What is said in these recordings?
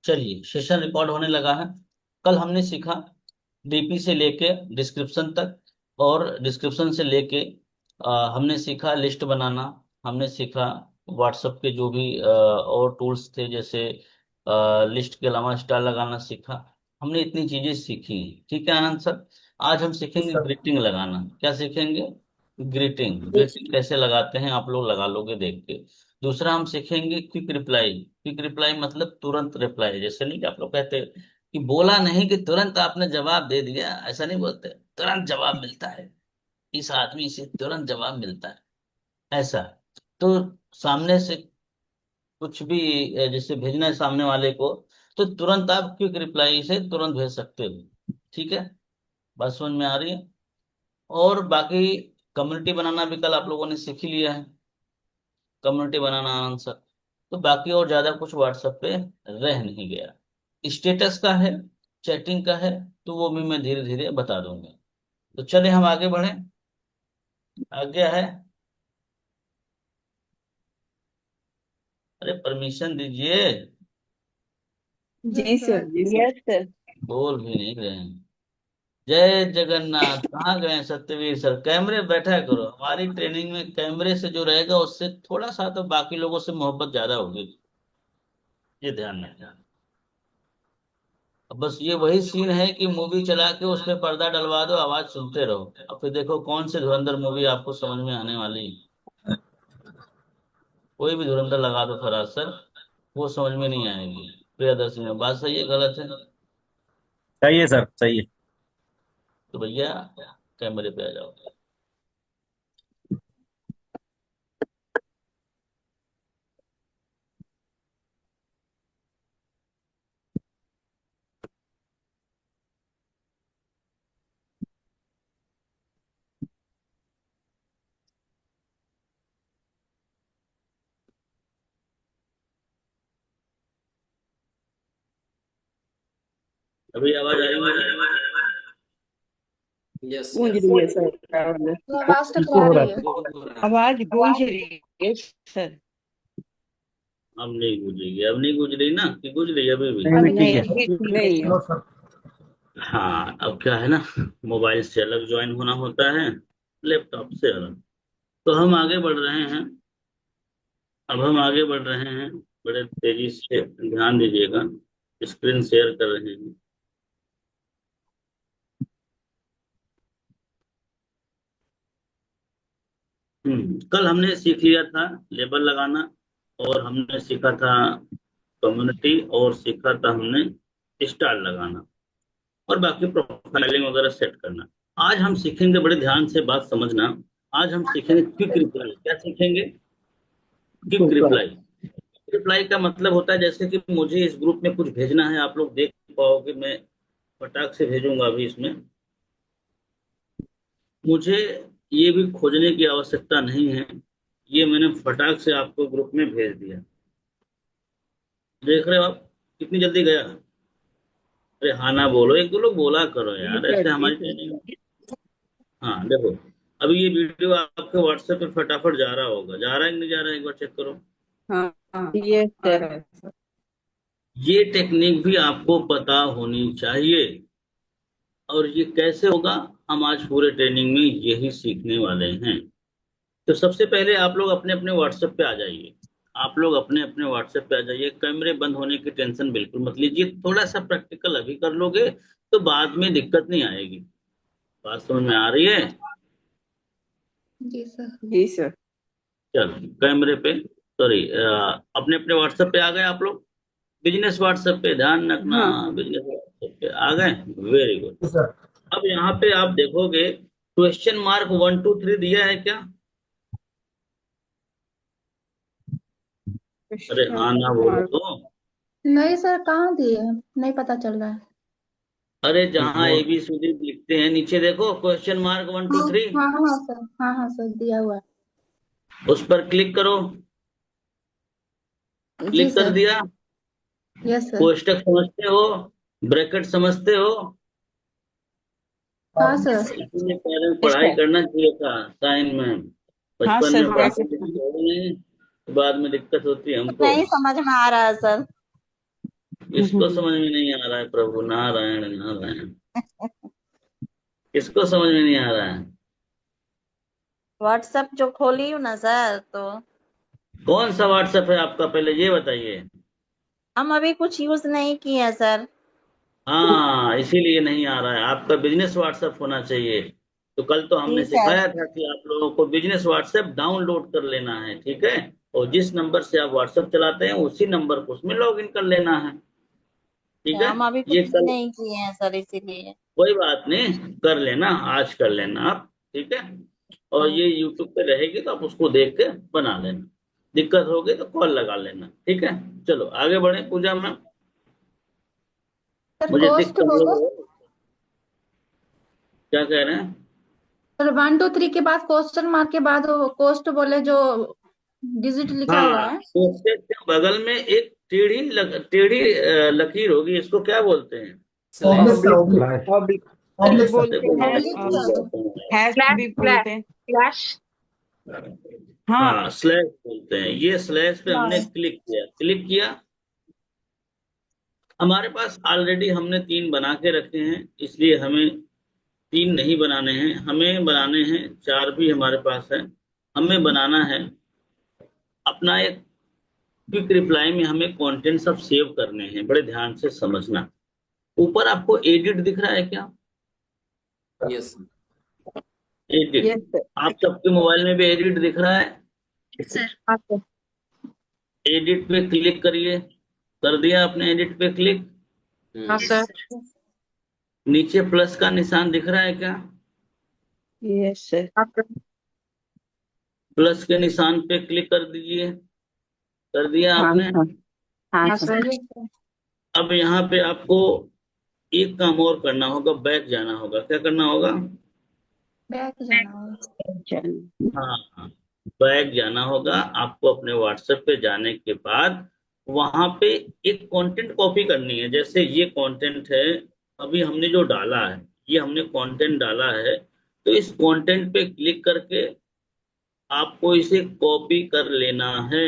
चलिए, session record होने लगा है। कल हमने सीखा डीपी से लेके डिस्क्रिप्शन तक, और डिस्क्रिप्शन से लेके हमने सीखा लिस्ट बनाना। हमने सीखा व्हाट्सएप के जो भी और टूल्स थे, जैसे लिस्ट के अलावा स्टार लगाना सीखा। हमने इतनी चीजें सीखी। ठीक है आनंद सर। आज हम सीखेंगे सर। ग्रीटिंग लगाना। क्या सीखेंगे? ग्रीटिंग। जी ग्रीटिंग कैसे लगाते हैं आप लोग लगा लोगे देख के। दूसरा हम सीखेंगे क्विक रिप्लाई। क्विक रिप्लाई मतलब तुरंत रिप्लाई। जैसे नहीं कि आप लोग कहते कि बोला नहीं कि तुरंत आपने जवाब दे दिया, ऐसा नहीं बोलते। तुरंत जवाब मिलता है, इस आदमी से तुरंत जवाब मिलता है, ऐसा। तो सामने से कुछ भी जैसे भेजना है सामने वाले को, तो तुरंत आप क्विक रिप्लाई से तुरंत भेज सकते हो। ठीक है, बात समझ में आ रही है? और बाकी कम्युनिटी बनाना भी कल आप लोगों ने सीख ही लिया है। कम्युनिटी बनाना आंसर। तो बाकी और ज्यादा कुछ व्हाट्सएप पे रह नहीं गया। स्टेटस का है, चैटिंग का है, तो वो भी मैं धीरे धीरे बता दूंगा। तो चले हम आगे बढ़े। आज्ञा है? अरे परमिशन दीजिए। जी सर। जी सर। Yes sir. बोल भी नहीं रहे हैं। जय जगन्नाथ। कहाँ गए सत्यवीर सर? कैमरे बैठा करो। हमारी ट्रेनिंग में कैमरे से जो रहेगा उससे थोड़ा सा तो बाकी लोगों से मोहब्बत ज्यादा होगी। ये ध्यान रखना। अब बस ये वही सीन है कि मूवी चला के उसमें पर्दा डलवा दो, आवाज सुनते रहो, अब फिर देखो कौन से धुरंधर मूवी आपको समझ में आने वाली है। कोई भी धुरंधर लगा दो सरासर, वो समझ में नहीं आएगी। प्रियदर्शनी में बात सही है गलत है? सही है सर, सही है। तो भैया कैमरे पे आ जाओ। अभी आवाज आ रही है मेरी? यस गूंज यस। रही है सर आवाज। आवाज इको टकरा हो रही रहा है। है। हो रहा है। आवाज गूंज रही है सर। अब नहीं गूंजेगी, अब नहीं गूंज रही ना, कि गूंज रही है अभी भी? नहीं नहीं, अभी ठीक नहीं है। हाँ, अब क्या है ना, मोबाइल से अलग ज्वाइन होना होता है, लैपटॉप से अलग। तो हम आगे बढ़ रहे हैं। अब हम आगे बढ़ रहे हैं, बड़े तेजी से ध्यान दीजिएगा। स्क्रीन शेयर कर रहे हैं। कल हमने सीख लिया था लेबल लगाना, और हमने सीखा था कम्युनिटी, और सीखा था हमने स्टार लगाना, और बाकी प्रोफाइलिंग वगैरह सेट करना। आज हम सीखेंगे, बड़े ध्यान से बात समझना। आज हम सीखेंगे क्विक रिप्लाई। क्या सीखेंगे? Quick reply. रिप्लाई का मतलब होता है जैसे कि मुझे इस ग्रुप में कुछ भेजना है, आप लोग देख पाओगे, मैं फटाक से भेजूंगा अभी इसमें। मुझे ये भी खोजने की आवश्यकता नहीं है, ये मैंने फटाक से आपको ग्रुप में भेज दिया। देख रहे हो आप कितनी जल्दी गया? अरे हाँ ना बोलो, एक दो लोग बोला करो जी यार, सर। ऐसे जी हमारी सर। ट्रेनिंग। हाँ देखो, अभी ये वीडियो आपके व्हाट्सएप पे फटाफट जा रहा होगा। जा रहा है कि नहीं जा रहा है, एक बार चेक करो। हाँ हाँ, ये सर है सर। ये टेक्निक भी आपको पता होनी चाहिए। और ये कैसे होगा, हम आज पूरे ट्रेनिंग में यही सीखने वाले हैं। तो सबसे पहले आप लोग अपने अपने व्हाट्सएप पे आ जाइए। आप लोग अपने अपने व्हाट्सएप पे आ जाइए। कैमरे बंद होने की टेंशन बिल्कुल मत लीजिए। थोड़ा सा प्रैक्टिकल अभी कर लोगे तो बाद में दिक्कत नहीं आएगी। बात समझ में आ रही है? जी सर। जी सर। चलो कैमरे पे, सॉरी, अपने अपने व्हाट्सएप पे आ गए आप लोग? बिजनेस व्हाट्सएप पे ध्यान रखना। हाँ बिजनेस व्हाट्सएप पे आ गए, वेरी गुड। अब यहाँ पे आप देखोगे क्वेश्चन मार्क 1 2 3 दिया है क्या? अरे क्वेश्चन हाँ ना बोलो मार्क। तो। नहीं सर, कहाँ दिए? नहीं पता चल रहा है। अरे जहाँ ABCD लिखते हैं नीचे देखो, क्वेश्चन मार्क वन हाँ टू थ्री हाँ हाँ सर, हाँ हाँ सर, दिया हुआ उस पर क्लिक करो। है। जी क्लिक कर सर। दिया? Yes sir. कोष्टक समझते हो? ब्रैकेट समझते हो? हाँ सर। इसीलिए कह रहे हैं, टेस्ट पढ़ाई है। करना चाहिए था साइन में। हाँ बचपन सर, में पढ़ते ब्रैकेट। लिखे नहीं, तो बाद में दिक्कत होती है हमको। नहीं समझ में आ रहा है सर। इसको समझ में नहीं आ रहा है प्रभु, नारायण नारायण। इसको समझ में नहीं आ रहा है। व्हाट्सएप जो खोली हूँ ना सर, तो कौन सा व्हाट्सएप है आपका, पहले ये बताइए। हम अभी कुछ यूज नहीं किए हैं सर। हाँ, इसीलिए नहीं आ रहा है। आपका बिजनेस व्हाट्सएप होना चाहिए। तो कल तो हमने ठीक है। सिखाया था कि आप लोगों को बिजनेस व्हाट्सएप डाउनलोड कर लेना है, ठीक है। और जिस नंबर से आप व्हाट्सएप चलाते हैं उसी नंबर को उसमें लॉग इन कर लेना है, ठीक है। हम अभी ये कुछ भी कल, नहीं किए हैं सर, इसीलिए। कोई बात नहीं, कर लेना, आज कर लेना आप, ठीक है। और ये यूट्यूब पे रहेगी तो आप उसको देख के बना लेना। दिक्कत होगी तो कॉल लगा लेना, ठीक है। चलो आगे बढ़े पूजा में। सर मुझे दिख कॉस्ट कम बोलो। लोग, क्या कह रहे हैं। सर 1 2 3 के बाद क्वेश्चन मार्क के बाद वो कॉस्ट बोले जो डिजिट लिखा हुआ हाँ, है। तो उसके बगल में एक टेढ़ी लकीर होगी, इसको क्या बोलते हैं। ऑब्लिक ऑब्लिक बोलते देखो मैं हैं ऑब्लिक भूल और जाता हूँ। हैश भी बोलते हैं। फ्लैश। हाँ हाँ, स्लैश बोलते हैं। ये स्लैश पे हमने हाँ। क्लिक किया। हमारे पास ऑलरेडी हमने 3 बना के रखे हैं, इसलिए हमें 3 नहीं बनाने हैं, हमें बनाने हैं 4 भी हमारे पास है। हमें बनाना है अपना एक क्विक रिप्लाई में, हमें कंटेंट सब सेव करने हैं, बड़े ध्यान से समझना। ऊपर आपको एडिट दिख रहा है क्या। Yes edit, yes sir. आप सबके मोबाइल में भी एडिट दिख रहा है। हाँ सर। एडिट पे क्लिक करिए। कर दिया आपने एडिट पे क्लिक। हाँ सर। नीचे प्लस का निशान दिख रहा है क्या। Yes sir. हाँ सर। प्लस के निशान पे क्लिक कर दीजिए। कर दिया हाँ आपने। सर। हाँ हाँ सर। सर। Yes sir. अब यहाँ पे आपको एक काम और करना होगा, बैक जाना होगा। क्या करना होगा। बैक जाना होगा। चलिए। हाँ, बैक जाना होगा आपको। अपने व्हाट्सएप पे जाने के बाद वहां पे एक कंटेंट कॉपी करनी है। जैसे ये कंटेंट है, अभी हमने जो डाला है, ये हमने कंटेंट डाला है, तो इस कंटेंट पे क्लिक करके आपको इसे कॉपी कर लेना है।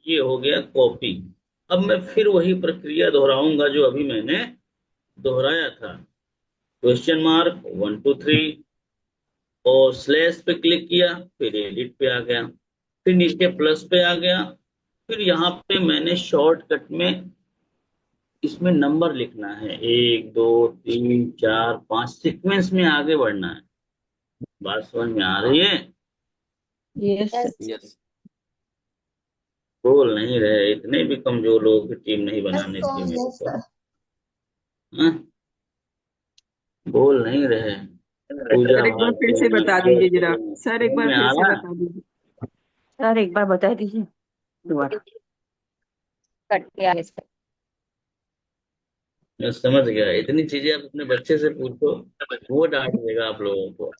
ये हो गया कॉपी। अब मैं फिर वही प्रक्रिया दोहराऊंगा जो अभी मैंने दोहराया था। क्वेश्चन मार्क 1 2 3 और स्लैश पे क्लिक किया, फिर एडिट पे आ गया, फिर नीचे प्लस पे आ गया, फिर यहाँ पे मैंने शॉर्टकट में इसमें नंबर लिखना है, 1 2 3 4 5, सीक्वेंस में आगे बढ़ना है। बात समझ में आ रही है। Yes sir. यस बोल नहीं रहे, इतने भी कमजोर लोगों की टीम नहीं यस बनाने थी सर। मेरे यस को। सर। हाँ? बोल नहीं रहे। पूजा सर एक बार फिर भारती से में बता दीजिए जरा। सर एक समझ बार में फिर आ से रहा है। बता दीजिए। सर एक बार बता दीजिए दोबारा। कट गया है सर। मैं समझ गया। इतनी चीजें आप अपने बच्चे से पूछो, वो डांट देगा आप लोगों को।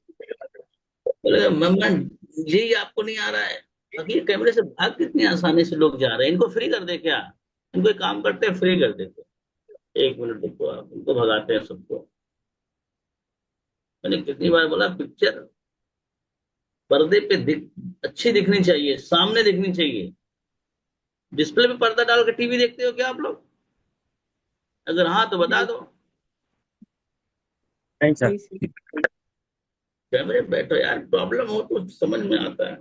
बोलेगा मम्मा यही आपको नहीं आ रहा है। बाकी ये कैमरे से भाग कितनी आसानी से लोग जा रहे हैं, इनको फ्री कर दे क्या। इनको एक काम करते हैं, फ्री कर देते हैं। 1 मिनट रुको, आप इनको भगाते हैं सबको। मैंने कितनी बार बोला, पिक्चर पर्दे पे अच्छी दिखनी चाहिए, सामने दिखनी चाहिए। डिस्प्ले पे पर्दा डाल के टीवी देखते हो क्या आप लोग। अगर हाँ तो बता दो। नहीं जी सर। सर। कैमरे पे बैठो यार, प्रॉब्लम हो तो समझ में आता है।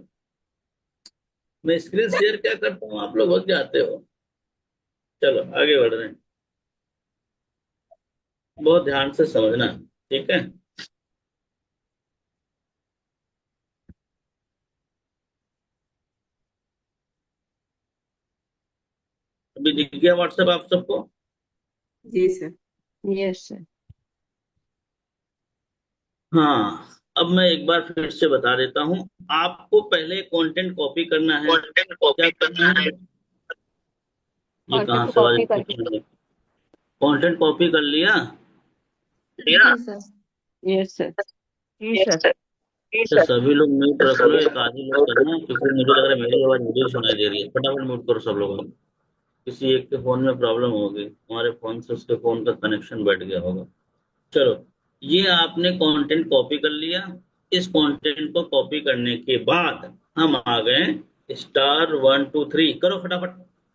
मैं स्क्रीन शेयर क्या करता हूँ, आप लोग हो जाते हो। चलो आगे बढ़ रहे हैं, बहुत ध्यान से समझना, ठीक है। अभी दिख गया व्हाट्सएप आप सबको। जी सर। Yes sir. हाँ, अब मैं एक बार फिर से बता देता हूँ। आपको पहले कंटेंट कॉपी करना है। क्या करना है। ये कहाँ कंटेंट से आवाज कॉपी करके। निकल रही है? कंटेंट कॉपी कर लिया। जी सर। Yes sir. जी सर। तो सभी लोग म्यूट रख लो, एक आधी लोग करना, क्योंकि मुझे लग रहा है मेरी आवाज मुझे ही सुनाई दे रही है। फटाफट म्यूट करो सब लोगों को। किसी एक के फोन में प्रॉब्लम होगी, हमारे फोन से उसके फोन का कनेक्शन बैठ गया होगा। चलो, ये आपने कंटेंट कॉपी कर लिया। इस कंटेंट को कॉपी करने के बाद हम आ गए स्टार 1 2 3। करो फटाफट,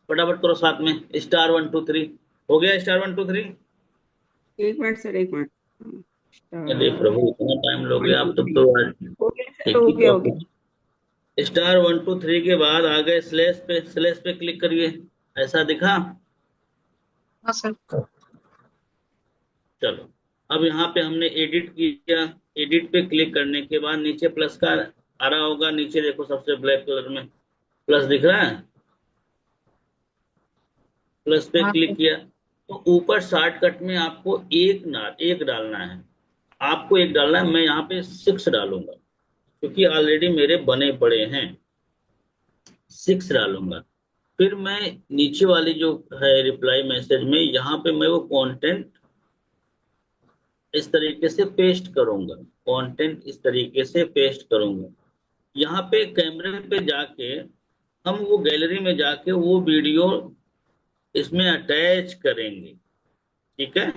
फटाफट करो साथ में, स्टार 1 2 3। हो गया स्टार 1 2 3? एक मिनट सर, एक मिनट। अरे स्टार प्रभु, इतना टाइम लोगे 1 आप 2 तब 3 तो आज हो गया सर, एक हो ही गया, हो गया। टॉपिक। स्टार 1 2 3 के बाद आ गए स्लैश पे क्लिक करिए। ऐसा दिखा? हाँ सर। चलो, अब यहाँ पे हमने एडिट किया। एडिट पे क्लिक करने के बाद नीचे प्लस का आ रहा होगा, नीचे देखो सबसे ब्लैक कलर में प्लस दिख रहा है, प्लस पे हाँ क्लिक सर। किया। तो ऊपर शॉर्टकट में आपको एक डालना है। आपको एक डालना है, मैं यहाँ पे 6 डालूंगा क्योंकि ऑलरेडी मेरे बने पड़े हैं। 6 डालूंगा। फिर मैं नीचे वाली जो है रिप्लाई मैसेज में, यहाँ पे मैं वो कंटेंट इस तरीके से पेस्ट करूंगा। कंटेंट इस तरीके से पेस्ट करूंगा। यहाँ पे कैमरे पे जाके हम वो गैलरी में जाके वो वीडियो इसमें अटैच करेंगे। ठीक है,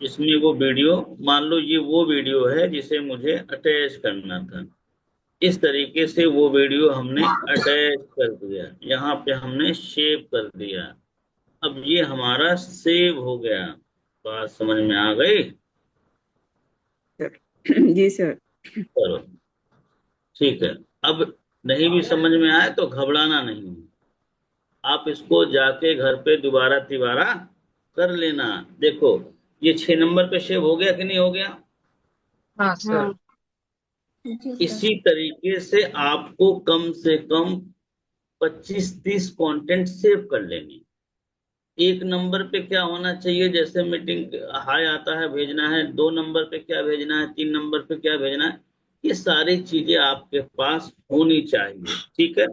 इसमें वो वीडियो, मान लो ये वो वीडियो है जिसे मुझे अटैच करना था। इस तरीके से वो वीडियो हमने अटैच कर दिया, यहाँ पे हमने सेव कर दिया। अब ये हमारा सेव हो गया। बात समझ में आ गई? सर जी सर। चलो ठीक है। अब नहीं भी समझ में आए तो घबराना नहीं, आप इसको जाके घर पे दोबारा तिबारा कर लेना। देखो, ये 6 नंबर पे सेव हो गया कि नहीं हो गया? हाँ सर। हाँ जी सर। इसी तरीके से आपको कम से कम 25-30 कंटेंट सेव कर लेंगे। एक नंबर पे क्या होना चाहिए, जैसे मीटिंग हाय आता है भेजना है, 2 नंबर पे क्या भेजना है, 3 नंबर पे क्या भेजना है, ये सारी चीजें आपके पास होनी चाहिए। ठीक है।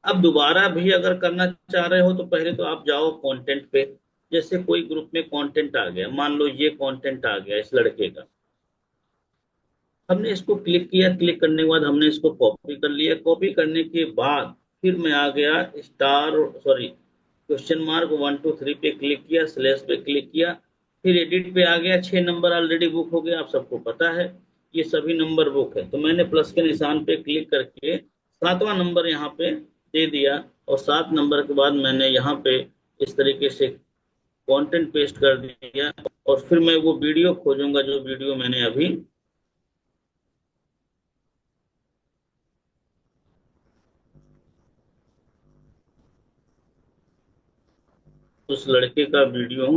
अब दोबारा भी अगर करना चाह रहे हो तो पहले तो आप जाओ कंटेंट पे। जैसे कोई ग्रुप में कंटेंट आ गया, मान लो ये कंटेंट आ गया इस लड़के का, हमने इसको क्लिक किया। क्लिक करने के बाद हमने इसको कॉपी कर लिया। कॉपी करने के बाद फिर मैं आ गया स्टार, सॉरी, क्वेश्चन मार्क 1 2 3 पे क्लिक किया, स्लैश पे क्लिक किया। फिर एडिट पे आ गया। 6 नंबर ऑलरेडी बुक हो गया, आप सबको पता है ये सभी नंबर बुक है। तो मैंने प्लस के निशान पे क्लिक करके 7वां नंबर यहाँ पे दे दिया। और 7 नंबर के बाद मैंने यहाँ पे इस तरीके से कंटेंट पेस्ट कर दिया। और फिर मैं वो वीडियो खोजूंगा जो वीडियो मैंने अभी उस लड़के का वीडियो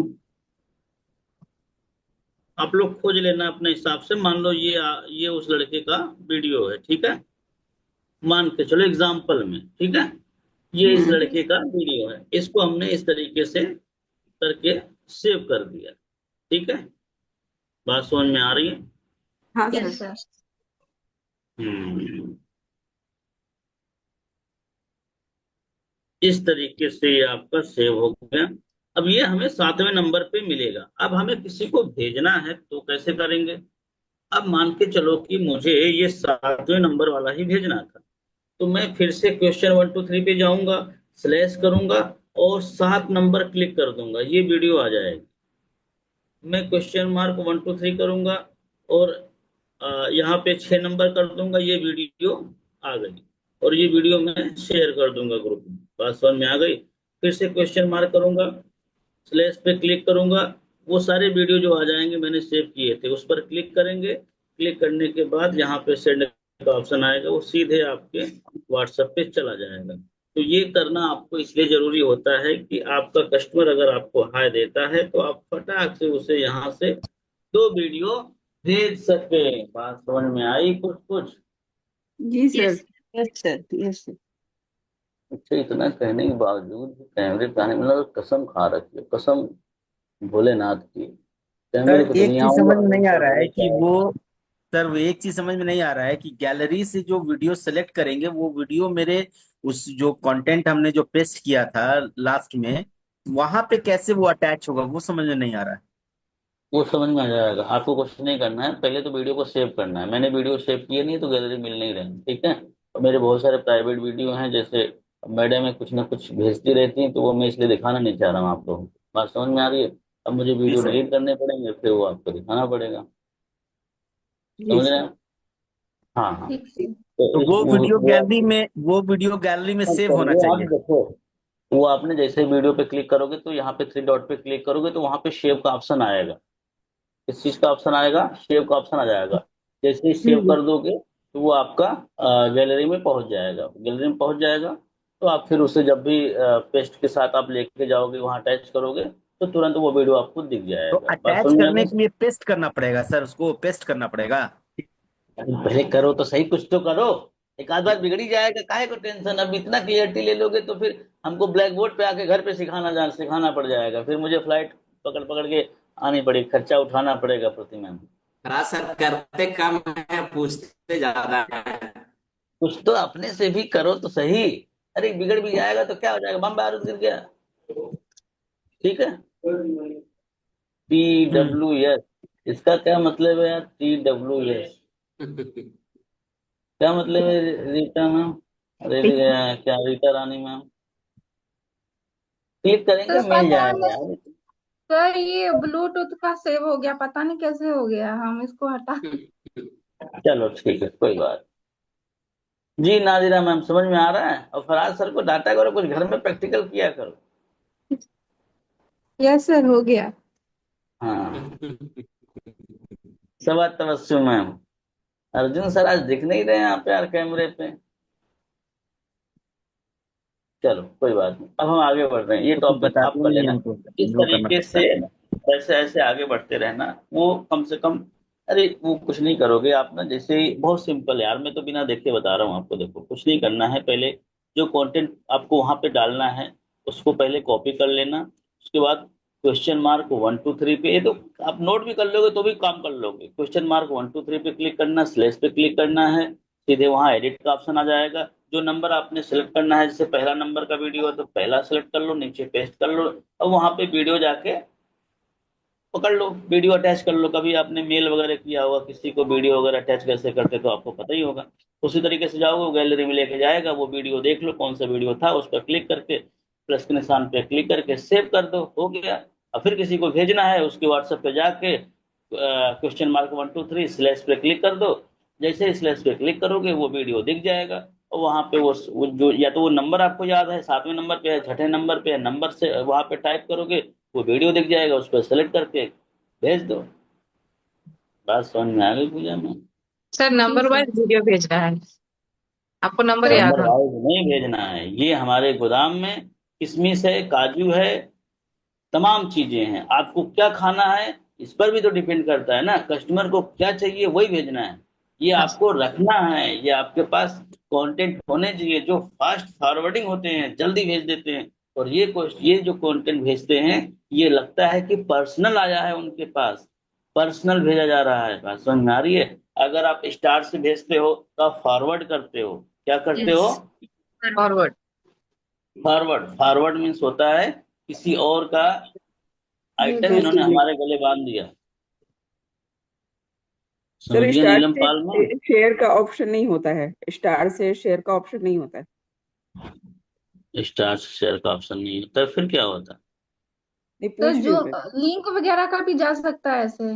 आप लोग खोज लेना अपने हिसाब से। मान लो ये उस लड़के का वीडियो है, ठीक है, मान के चलो एग्जाम्पल में, ठीक है, ये इस हम्म। लड़के का वीडियो है। इसको हमने इस तरीके से करके सेव कर दिया। ठीक है, बात समझ में आ रही है? हाँ सर। Yes sir. हम्म, इस तरीके से ये आपका सेव हो गया। अब ये हमें 7वें नंबर पे मिलेगा। अब हमें किसी को भेजना है तो कैसे करेंगे? अब मान के चलो कि मुझे ये 7वें नंबर वाला ही भेजना था, तो मैं फिर से क्वेश्चन 1 2 3 पे जाऊंगा, स्लैश करूंगा और 7 नंबर क्लिक कर दूंगा, ये वीडियो आ जाएगी। मैं क्वेश्चन मार्क 1 2 3 करूंगा और यहाँ पे 6 नंबर कर दूंगा, ये वीडियो आ गई। और ये वीडियो मैं शेयर कर दूंगा ग्रुप में। बात समझ में आ गई? फिर से क्वेश्चन मार्क करूंगा, स्लैश पे क्लिक करूंगा, वो सारे वीडियो जो आ जाएंगे मैंने सेव किए थे उस पर क्लिक करेंगे। क्लिक करने के बाद यहाँ पे सेंड का ऑप्शन आएगा, वो सीधे आपके व्हाट्सएप पे चला जाएगा। तो ये करना आपको इसलिए जरूरी होता है कि आपका कस्टमर अगर आपको हाय देता है तो आप फटाक से उसे यहाँ से 2 वीडियो भेज सके। बात समझ में आई कुछ कुछ? जी sir. Yes. Yes sir, yes sir. अच्छा, इतना कहने के बावजूद कैमरे पे आने मतलब कसम खा रखी है, कसम भोलेनाथ की, सर कैमरे पे तो एक नहीं चीज समझ आऊंगा में अगर नहीं आ ऐसा रहा है बोले कि क्या। वो, सर वो एक चीज समझ में नहीं आ रहा है कि गैलरी से जो वीडियो सेलेक्ट करेंगे वो वीडियो मेरे उस जो कंटेंट हमने जो पेस्ट किया था लास्ट में, वहां पे कैसे वो अटैच होगा वो समझ में नहीं आ रहा है। वो समझ में आ जाएगा। आपको कुछ नहीं करना है, पहले तो वीडियो को सेव करना है। मैंने वीडियो सेव किए नहीं तो गैलरी मिल नहीं रही, ठीक है। और मेरे बहुत सारे प्राइवेट वीडियो हैं, जैसे मैडम में कुछ ना कुछ भेजती रहती हैं, तो वो मैं इसलिए दिखाना नहीं चाह रहा हूँ आप लोगों को। बात समझ में आ रही है? अब मुझे जी वीडियो सर। डिलीट करने पड़ेंगे, फिर वो आपको दिखाना पड़ेगा। जी समझ रहे हैं सर। आप? हाँ हाँ। ठीक है। तो तो इस वो वीडियो वो गैलरी आप में, वो वीडियो गैलरी में सेव होना पहले आप चाहिए। देखो, वो आपने जैसे ही वीडियो पे क्लिक करोगे तो यहाँ पे 3 डॉट पे क्लिक करोगे तो वहां पे शेव का ऑप्शन आएगा। किस चीज का ऑप्शन आएगा? शेव का ऑप्शन आ जाएगा। जैसे ही सेव जी कर दोगे तो वो आपका गैलरी में पहुंच जाएगा। गैलरी में पहुंच जाएगा तो आप फिर उसे जब भी पेस्ट के साथ आप लेके जाओगे वहां अटैच करोगे तो तुरंत वो वीडियो आपको दिख तो जाएगा। बात अटैच समझ में आ करने गई? के लिए पेस्ट करना पड़ेगा सर, उसको पेस्ट करना पड़ेगा। अरे पहले करो तो सही, कुछ तो करो। एक आध बार बिगड़ ही जाएगा, काहे को टेंशन? अब इतना क्लियरिटी ले लोगे तो फिर हमको ब्लैक बोर्ड पे आके घर पे सिखाना पड़ जाएगा। फिर मुझे फ्लाइट पकड़ पकड़ के आनी पड़ेगी, खर्चा उठाना पड़ेगा प्रति मैम। राज सर करते कम है, पूछते ज्यादा है। कुछ तो अपने से भी करो तो सही। अरे बिगड़ भी जाएगा तो क्या हो जाएगा, बम बारूद गिर गया। ठीक है। TWS, इसका क्या मतलब है यार? TWS क्या मतलब है? रीटा मैम, अरे क्या रीटा रानी मैम, क्लिक करेंगे सर मिल पता जाएगा नहीं यार। सर, ये ब्लूटूथ का सेव हो गया, पता नहीं कैसे हो गया, हम इसको हटा। चलो ठीक है, कोई बात। जी नादिरा मैम, समझ में आ रहा है? और फराज सर को डांटा करो, कुछ घर में प्रैक्टिकल किया करो। यस सर, हो गया। हाँ। सबा तवस्सु मैम। अर्जुन सर आज दिख नहीं रहे हैं आप यार कैमरे पे। चलो कोई बात नहीं, अब हम आगे बढ़ रहे हैं, ये तो कुछ टॉपिक आप बताते कर नहीं लेना। हमको इस जो करना तरीके से पड़ता है। ऐसे ऐसे आगे बढ़ते रहना, वो कम से कम। अरे वो कुछ नहीं करोगे आप ना, जैसे ही बहुत सिंपल है यार, मैं तो बिना देखे बता रहा हूँ आपको। देखो कुछ नहीं करना है, पहले जो कंटेंट आपको वहां पे डालना है उसको पहले कॉपी कर लेना। उसके बाद क्वेश्चन मार्क 1 2 3 पे, ये तो आप नोट भी कर लोगे तो भी काम कर लोगे। क्वेश्चन मार्क 1 2 3 पे क्लिक करना, स्लैश पे क्लिक करना है, सीधे वहां एडिट का ऑप्शन आ जाएगा। जो नंबर आपने सेलेक्ट करना है, जैसे पहला नंबर का वीडियो है तो पहला सेलेक्ट कर लो, नीचे पेस्ट कर लो। अब वहां पे वीडियो जाके पकड़ लो, वीडियो अटैच कर लो। कभी आपने मेल वगैरह किया होगा किसी को, वीडियो वगैरह अटैच कैसे करते तो आपको पता ही होगा। उसी तरीके से जाओगे, वो गैलरी में लेके जाएगा, वो वीडियो देख लो कौन सा वीडियो था, उस पर क्लिक करके प्लस के निशान पे क्लिक करके सेव कर दो, हो गया। और फिर किसी को भेजना है उसके व्हाट्सएप पे जाके क्वेश्चन मार्क 1 2 3 स्लैश पे क्लिक कर दो। जैसे ही स्लैश पे क्लिक करोगे वो वीडियो दिख जाएगा। और वहां पे वो जो, या तो वो नंबर आपको याद है 7वें नंबर पे है, 6ठे नंबर पे है, नंबर से वहां पे टाइप करोगे, वो वीडियो दिख जाएगा, उस पर सेलेक्ट करके भेज दो। बात समझ में आ गई पूजा में? सर जी नंबर सर। वाइज वीडियो भेजना है, आपको नंबर सर याद नंबर हो? वाइज नहीं भेजना है, ये हमारे गोदाम में किशमिश है, काजू है, तमाम चीजें हैं। आपको क्या खाना है इस पर भी तो डिपेंड करता है ना, कस्टमर को क्या चाहिए वही भेजना है। ये अच्छा। आपको रखना है, ये आपके पास कंटेंट होने चाहिए जो फास्ट फॉरवर्डिंग होते हैं, जल्दी भेज देते हैं। और ये जो कंटेंट भेजते हैं, ये लगता है कि पर्सनल आया है उनके पास, पर्सनल भेजा जा रहा है। बात समझ में आ रही है? अगर आप स्टार से भेजते हो तो आप फॉरवर्ड करते हो। क्या करते यस। हो? फॉरवर्ड। फॉरवर्ड। फॉरवर्ड मीन्स होता है किसी और का आइटम भेजा। इन्होंने हमारे गले बांध दिया। समझ सर गए स्टार नीलम पाल में? से शेयर का ऑप्शन नहीं होता है, स्टार से शेयर का ऑप्शन नहीं होता है। स्टार शेयर का ऑप्शन नहीं होता है, फिर क्या होता है? नहीं, सर पूछ रही जो हूँ मैं। लिंक वगैरह का भी जा सकता है ऐसे।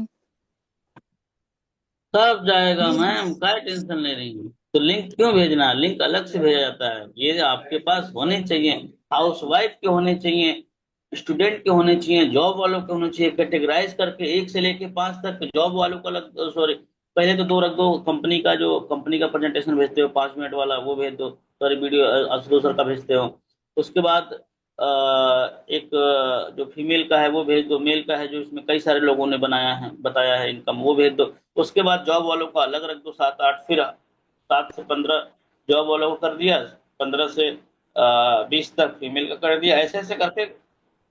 सब जाएगा जी मैम, काय टेंशन ले रही हूँ? तो लिंक क्यों भेजना? लिंक अलग से भेजा जाता है, ये आपके पास होने चाहिए। हाउस वाइफ के होने चाहिए, स्टूडेंट के होने चाहिए, जॉब वालों के होने चाहिए, कैटेगराइज करके 1 से लेके 5 तक। जॉब वालों का अलग, सॉरी पहले तो 2 रख दो। कंपनी का, जो कंपनी का प्रेजेंटेशन भेजते हो 5 मिनट वाला वो भेज दो, सॉरी वीडियो असदो सर का भेजते हो। उसके बाद एक जो फीमेल का है वो भेज दो, मेल का है जो इसमें कई सारे लोगों ने बनाया है बताया है इनकम, वो भेज दो। उसके बाद जॉब वालों को अलग रख दो 7 8, फिर 7 से 15 जॉब वालों को कर दिया, 15 से 20 तक फीमेल का कर दिया। ऐसे ऐसे करके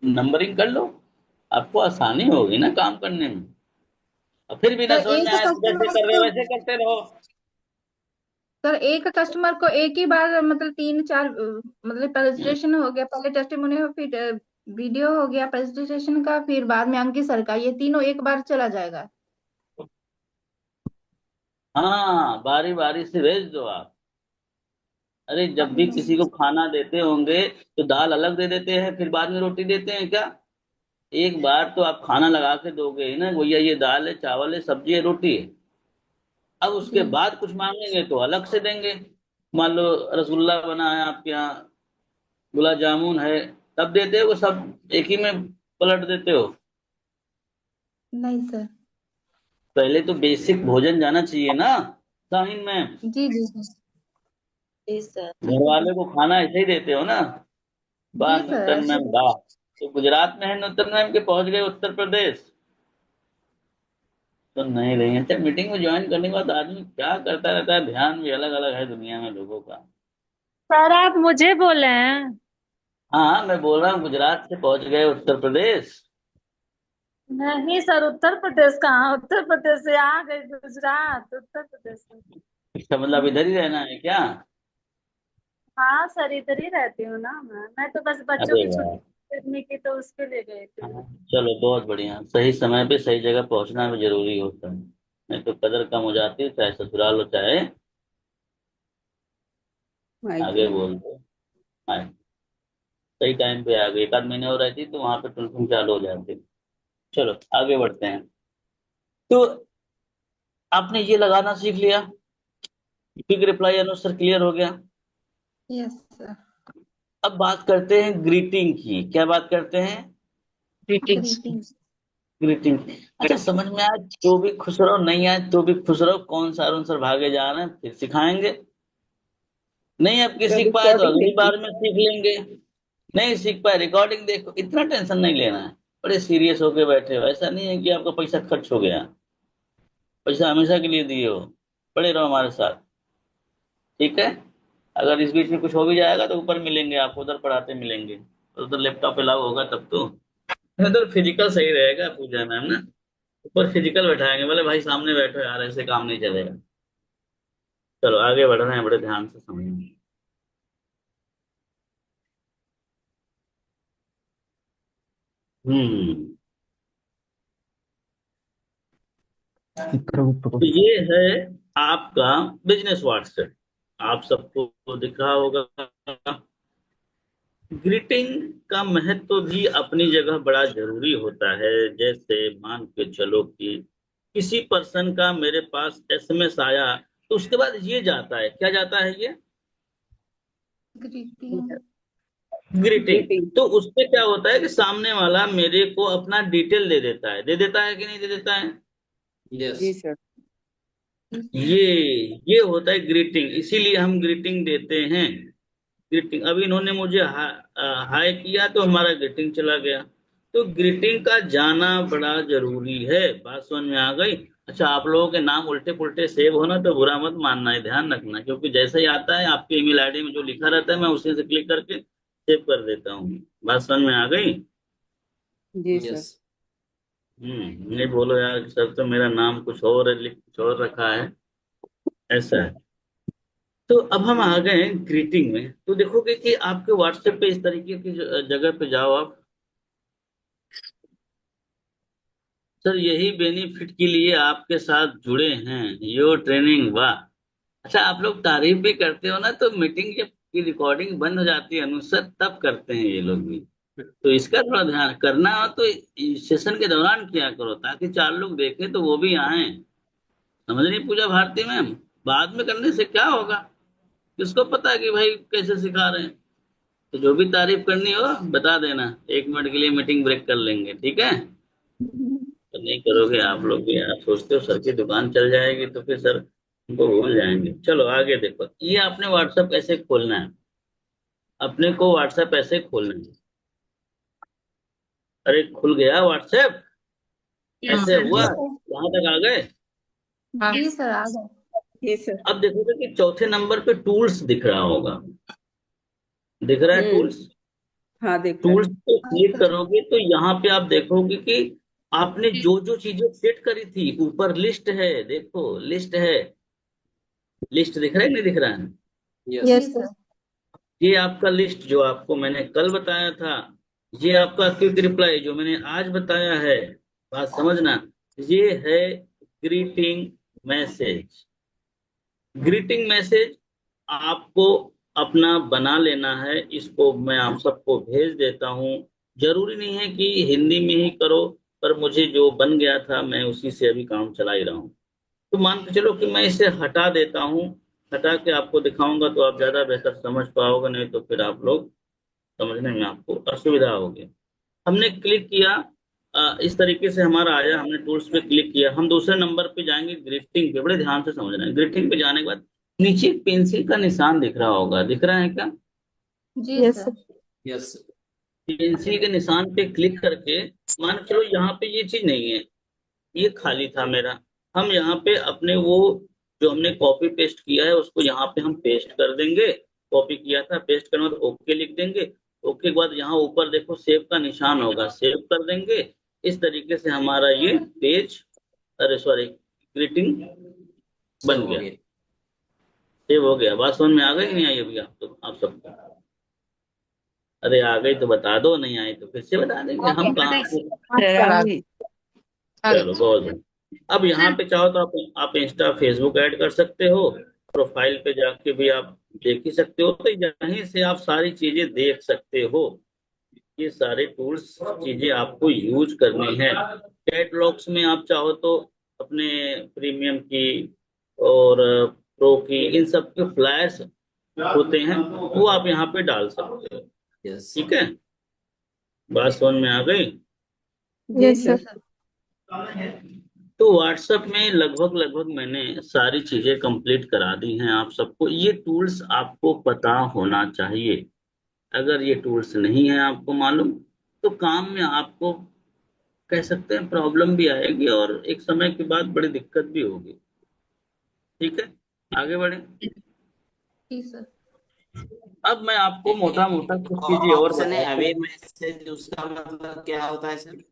नंबरिंग कर लो, आपको आसानी होगी ना काम करने में। और फिर भी ना सर समझ में एक आया तो जैसे कस्टमर कर रहे हो को वैसे करते रहो। सर एक कस्टमर को एक ही बार मतलब 3 4 मतलब रजिस्ट्रेशन हो गया, पहले टेस्टिमोनियल, फिर वीडियो हो गया प्रेजेंटेशन का, फिर बाद में अंकित सर का, ये तीनों एक बार चला जाएगा। हाँ, बारी बारी से भेज दो आप। अरे जब भी किसी को खाना देते होंगे तो दाल अलग दे देते हैं, फिर बाद में रोटी देते हैं क्या? एक बार तो आप खाना लगा के दोगे ही ना, भैया ये दाल है, चावल है, सब्जी है, रोटी है। अब उसके जी बाद कुछ मांगेंगे तो अलग से देंगे। मान लो रसगुल्ला बना है आपके यहाँ, गुलाब जामुन है, तब देते हो सब एक ही में पलट देते हो? नहीं सर। पहले तो बेसिक भोजन जाना चाहिए ना साहिन में। जी जी जी। जी सर। घर वाले को खाना ऐसे ही देते हो ना? वाह जी सर नूतन ऐसे। मैम वाह। तो गुजरात में है नूतन मैम के पहुंच गए उत्तर प्रदेश? तो नहीं रही है। अच्छा, मीटिंग में ज्वाइन करने के बाद आदमी क्या करता रहता है, ध्यान भी अलग अलग है दुनिया में लोगों का। सर आप मुझे बोले हैं? हाँ मैं बोल रहा हूँ गुजरात से पहुंच गए उत्तर प्रदेश। नहीं सर, उत्तर प्रदेश कहाँ, उत्तर प्रदेश से आ गए गुजरात, उत्तर प्रदेश से। इसका मतलब इधर ही रहना है क्या? हाँ सर, इधर ही रहती हूँ ना मैं तो बस बच्चों अरे की वाह। छुट्टी करने की तो उसके लिए गई हाँ, थी। चलो बहुत बढ़िया। सही समय पे सही जगह पहुंचना भी जरूरी होता है, नहीं तो कदर कम हो जाती है, चाहे ससुराल हो चाहे मायके आगे में। बोल दो। हाँ, सही टाइम पे आ गई। एक आध महीने हो रहती तो वहां पे टुन चालू हो जाती। चलो आगे बढ़ते हैं। तो आपने ये लगाना सीख लिया, क्विक रिप्लाई आंसर क्लियर हो गया। Yes sir. अब बात करते हैं ग्रीटिंग की। क्या बात करते हैं? ग्रीटिंग्स। ग्रीटिंग। ग्रीटिंग। अच्छा समझ में आया तो भी खुश रहो, नहीं आए तो भी खुश रहो। कौन सा आंसर भागे जा रहे हैं, फिर सिखाएंगे। नहीं आपके तो सीख पाए तो रिकॉर्डिंग अगली देखिए। बार में सीख लेंगे। नहीं सीख पाए रिकॉर्डिंग देखो, इतना टेंशन नहीं लेना है। बड़े सीरियस होके बैठे हो, ऐसा नहीं है कि आपका पैसा खर्च हो गया। पैसा हमेशा के लिए दिए हो, पड़े रहो हमारे साथ। ठीक है? अगर इस बीच में कुछ हो भी जाएगा तो ऊपर मिलेंगे आपको, उधर पढ़ाते मिलेंगे। तो उधर लैपटॉप अलाउ होगा तब तो। उधर फिजिकल सही रहेगा पूजा मैम ना। ऊपर फिजिकल बैठाएंगे, बोले भाई सामने बैठो यार, ऐसे काम नहीं चलेगा। चलो आगे बढ़ रहे हैं, बड़े ध्यान से समझेंगे। हम्म। तो ये है आपका बिजनेस व्हाट्सएप, आप सबको दिख रहा होगा। ग्रीटिंग का महत्व भी अपनी जगह बड़ा जरूरी होता है। जैसे मान के चलो कि किसी पर्सन का मेरे पास एसएमएस आया, तो उसके बाद ये जाता है, क्या जाता है ये? ग्रीटिंग। ग्रीटिंग। ग्रीटिंग। तो उसपे क्या होता है कि सामने वाला मेरे को अपना डिटेल दे देता है कि नहीं दे देता है? यस। जी सर। ये होता है ग्रीटिंग, इसीलिए हम ग्रीटिंग देते हैं। ग्रीटिंग, अभी इन्होंने मुझे हाय किया तो हमारा ग्रीटिंग चला गया। तो ग्रीटिंग का जाना बड़ा जरूरी है। बात समझ में आ गई? अच्छा आप लोगों के नाम उल्टे पुल्टे सेव होना तो बुरा मत मानना है, ध्यान रखना, क्योंकि जैसे ही आता है आपके ईमेल आईडी में जो लिखा रहता है मैं उसी से क्लिक करके सेव कर देता हूँ। बात समझ में आ गई? जी यस। सर। नहीं बोलो यार कि सर तो मेरा नाम कुछ और है, लिख कुछ और रखा है। ऐसा है। तो अब हम आ गए ग्रीटिंग में। तो देखोगे कि आपके व्हाट्सएप पे इस तरीके की जगह पे जाओ आप। सर यही बेनिफिट के लिए आपके साथ जुड़े हैं, योर ट्रेनिंग वाह। अच्छा आप लोग तारीफ भी करते हो ना, तो मीटिंग जब की रिकॉर्डिंग बंद हो जाती है अनुसर, तब करते हैं ये लोग भी। तो इसका थोड़ा ध्यान करना हो तो सेशन के दौरान किया करो, ताकि चार लोग देखें तो वो भी आए। समझ रही पूजा भारती मैम? बाद में करने से क्या होगा, किसको पता है कि भाई कैसे सिखा रहे हैं। तो जो भी तारीफ करनी हो बता देना, 1 मिनट के लिए मीटिंग ब्रेक कर लेंगे, ठीक है? तो नहीं करोगे आप लोग भी, आप सोचते हो सर की दुकान चल जाएगी तो फिर सर उनको भूल जाएंगे। चलो आगे देखो, ये आपने व्हाट्सएप कैसे खोलना है। अपने को व्हाट्सएप ऐसे खोलना है। अरे खुल गया व्हाट्सएप? यस हाँ। ऐसे सर। हुआ? जी सर। यहाँ तक आ गए? हाँ। जी सर आ गए। जी सर। अब देखोगे कि चौथे नंबर पे टूल्स दिख रहा होगा, दिख रहा है हम्म। टूल्स? हाँ दिख रहा है। टूल्स पे हाँ क्लिक सर। करोगे तो यहाँ पे आप देखोगे कि आपने जो जो चीजें सेट करी थी, ऊपर लिस्ट है, देखो लिस्ट है। लिस्ट दिख रहा है कि नहीं दिख रहा है? यस। जी यस सर। सर। ये आपका लिस्ट जो आपको मैंने कल बताया था, ये आपका क्विक रिप्लाई जो मैंने आज बताया है। बात समझना, ये है ग्रीटिंग मैसेज। ग्रीटिंग मैसेज आपको अपना बना लेना है, इसको मैं आप सबको भेज देता हूँ। जरूरी नहीं है कि हिंदी में ही करो, पर मुझे जो बन गया था मैं उसी से अभी काम चला ही रहा हूँ। तो मान के चलो कि मैं इसे हटा देता हूँ, हटा के आपको दिखाऊंगा तो आप ज्यादा बेहतर समझ पाओगे, नहीं तो फिर आप लोग समझने में आपको असुविधा होगी। हमने क्लिक किया, इस तरीके से हमारा आया, हमने टूल्स पे क्लिक किया, हम दूसरे नंबर पे जाएंगे ग्रिफ्टिंग पे। बड़े ध्यान से समझना है, ग्रिफ्टिंग पे जाने के बाद नीचे पेंसिल का निशान दिख रहा होगा, दिख रहा है क्या? जी yes sir. Sir. Yes. Pencil के निशान पे क्लिक करके, मान के चलो यहाँ पे ये चीज नहीं है, ये खाली था मेरा, हम यहाँ पे अपने वो जो हमने कॉपी पेस्ट किया है उसको यहाँ पे हम पेस्ट कर देंगे। कॉपी किया था, पेस्ट करना, तो ओके लिख देंगे। ओके के बाद यहाँ ऊपर देखो सेव का निशान होगा, सेव कर देंगे। इस तरीके से हमारा ये पेज, अरे सॉरी, ग्रीटिंग सेव बन हो गया, गया। सेव हो गया। बात समझ में आ गई कि नहीं आई अभी आप सबको? अरे आ गई तो बता दो, नहीं आई तो फिर से बता देंगे, हम कहाँ से। आ गई। चलो बहुत बढ़िया। अब यहाँ पे चाहो तो आप इंस्टा फेसबुक ऐड कर सकते हो, प्रोफाइल पे जाके भी आप देख ही सकते हो, तो यहीं से आप सारी चीजें देख सकते हो। ये सारे टूल्स चीजें आपको यूज करनी है। कैटलॉग्स में आप चाहो तो अपने प्रीमियम की और प्रो की, इन सब के फ्लायर्स होते हैं, वो आप यहाँ पे डाल सकते हो। यस। ठीक है, बात समझ में आ गई? जी यस जी सर। सर। तो व्हाट्सएप में लगभग लगभग मैंने सारी चीजें कंप्लीट करा दी हैं आप सबको। ये टूल्स आपको पता होना चाहिए। अगर ये टूल्स नहीं है आपको मालूम, तो काम में आपको कह सकते हैं प्रॉब्लम भी आएगी, और एक समय के बाद बड़ी दिक्कत भी होगी। ठीक है, आगे बढ़े। जी सर। अब मैं आपको मोटा मोटा कुछ चीजें और ऑप्शन है बताता अवे हूँ। मैसेज, उसका मतलब क्या होता है सर?